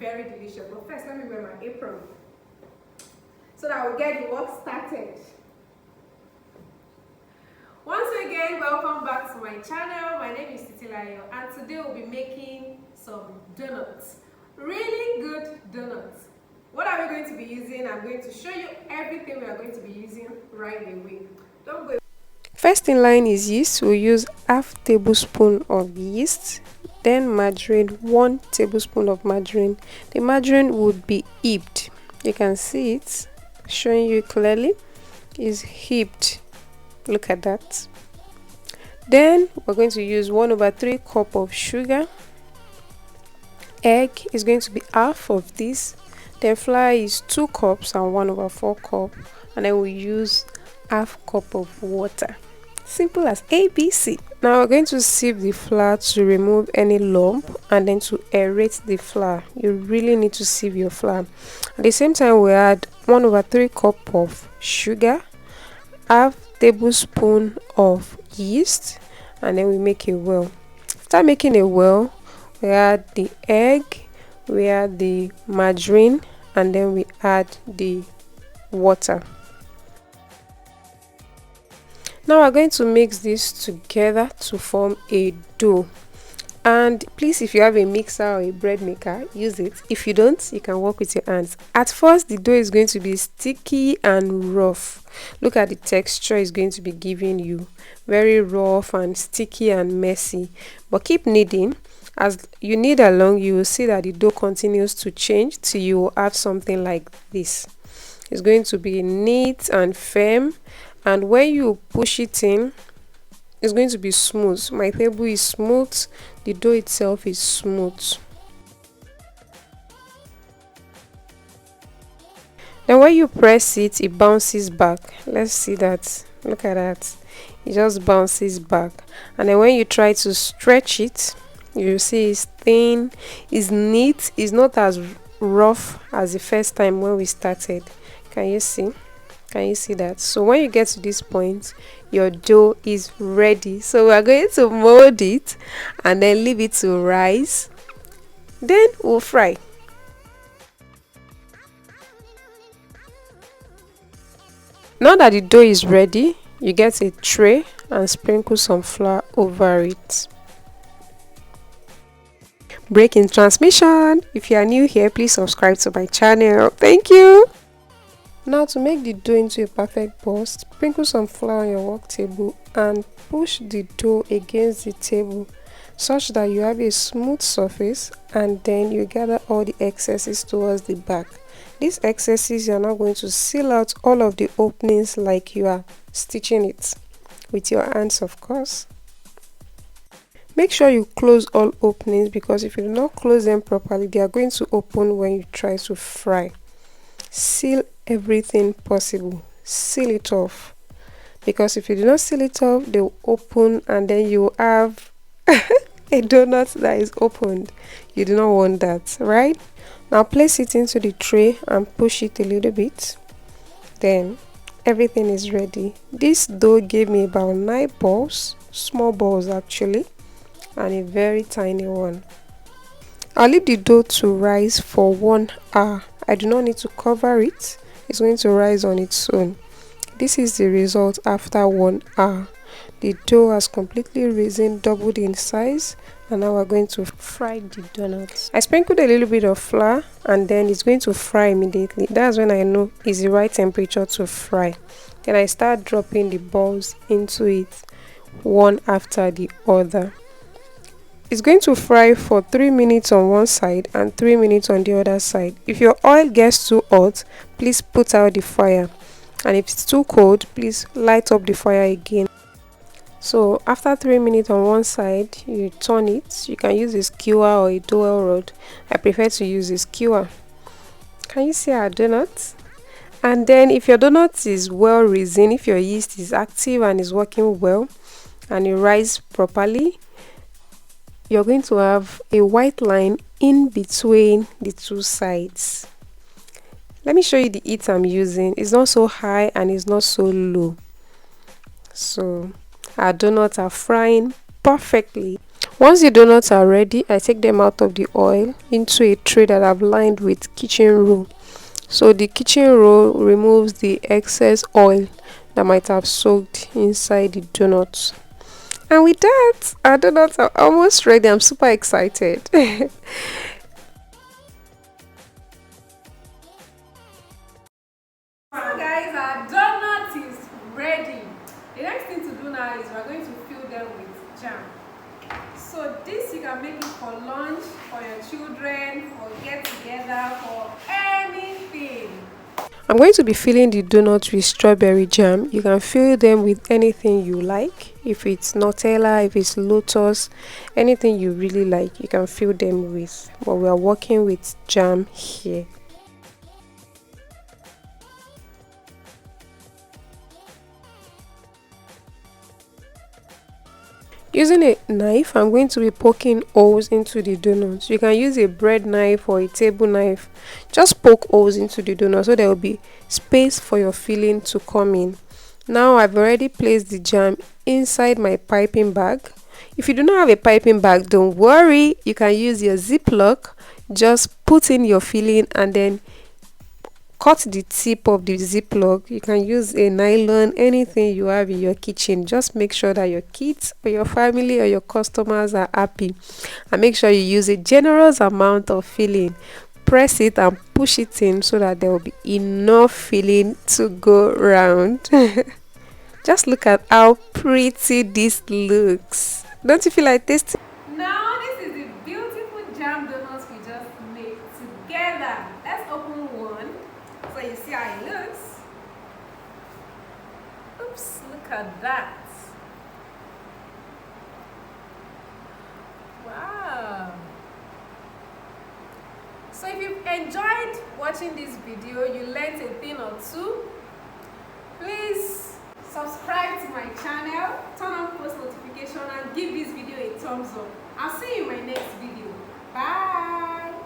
very delicious. But first, let me wear my apron so that we'll get the work started. Once again, welcome back to my channel. My name is Titilayo, and today we'll be making some donuts. Really good donuts. What are we going to be using? I'm going to show you everything we are going to be using right away. Don't go. First in line is yeast. We'll use half tablespoon of yeast, then margarine, 1 tablespoon of margarine. The margarine would be heaped. You can see it showing you clearly. Is heaped. Look at that. Then we're going to use 1/3 cup of sugar. Egg is going to be half of this. Then flour is 2 cups and 1/4 cup, and then we use half cup of water. Simple as ABC. Now we're going to sieve the flour to remove any lump and then to aerate the flour. You really need to sieve your flour. At the same time, we add 1/3 cup of sugar, half tablespoon of yeast, and then we make a well. After making a well, we add the egg, we add the margarine, and then we add the water. Now we're going to mix this together to form a dough. And please, if you have a mixer or a bread maker, use it. If you don't, you can work with your hands. At first, the dough is going to be sticky and rough. Look at the texture it's going to be giving you. Very rough and sticky and messy. But keep kneading. As you knead along, you will see that the dough continues to change till you will have something like this. It's going to be neat and firm. And when you push it in, it's going to be smooth. My table is smooth. The dough itself is smooth. Then when you press it, it bounces back. Let's see that. Look at that. It just bounces back. And then when you try to stretch it, you see it's thin, it's neat, it's not as rough as the first time when we started. Can you see? Can you see that? So when you get to this point, your dough is ready. So we are going to mold it and then leave it to rise. Then we'll fry. Now that the dough is ready, you get a tray and sprinkle some flour over it. Break in transmission. If you are new here, please subscribe to my channel. Thank you. Now to make the dough into a perfect ball, sprinkle some flour on your work table and push the dough against the table such that you have a smooth surface, and then you gather all the excesses towards the back. These excesses, you are now going to seal out all of the openings like you are stitching it with your hands, of course. Make sure you close all openings, because if you do not close them properly, they are going to open when you try to fry. Seal everything possible. Seal it off, because if you do not seal it off, they will open and then you will have a donut that is opened. You do not want that, right? Now place it into the tray and push it a little bit. Then everything is ready. This dough gave me about 9 balls, small balls actually, and a very tiny one. I'll leave the dough to rise for 1 hour. I do not need to cover it. It's going to rise on its own. This is the result after 1 hour. The dough has completely risen, doubled in size, and now we're going to fry the donuts. I sprinkled a little bit of flour and then it's going to fry immediately. That's when I know it's the right temperature to fry. Then I start dropping the balls into it one after the other. It's going to fry for 3 minutes on one side and 3 minutes on the other side. If your oil gets too hot, please put out the fire. And if it's too cold, please light up the fire again. So after 3 minutes on one side, you turn it. You can use a skewer or a dowel rod. I prefer to use a skewer. Can you see our donuts? And then if your donut is well risen, if your yeast is active and is working well and you rise properly, you're going to have a white line in between the two sides. Let me show you the heat I'm using. It's not so high and it's not so low. So our donuts are frying perfectly. Once the donuts are ready, I take them out of the oil into a tray that I've lined with kitchen roll. So the kitchen roll removes the excess oil that might have soaked inside the donuts. And with that, our donuts are almost ready. I'm super excited. So guys, our donut is ready. The next thing to do now is we're going to fill them with jam. So this you can make it for lunch, for your children, for get together, for anything. I'm going to be filling the donuts with strawberry jam. You can fill them with anything you like. If it's Nutella, if it's Lotus, anything you really like, you can fill them with. But we are working with jam here. Using a knife, I'm going to be poking holes into the donuts. You can use a bread knife or a table knife. Just poke holes into the donut so there will be space for your filling to come in. Now I've already placed the jam inside my piping bag. If you do not have a piping bag, don't worry. You can use your Ziploc. Just put in your filling and then cut the tip of the ziploc. You can use a nylon, anything you have in your kitchen. Just make sure that your kids or your family or your customers are happy, and make sure you use a generous amount of filling. Press it and push it in so that there will be enough filling to go round. Just look at how pretty this looks. Don't you feel like tasting? Now this is the beautiful jam donuts we just made together. Let's open one so you see how it looks. Oops, look at that. Wow. So if you've enjoyed watching this video, you learned a thing or two, please subscribe to my channel, turn on post notification and give this video a thumbs up. I'll see you in my next video. Bye.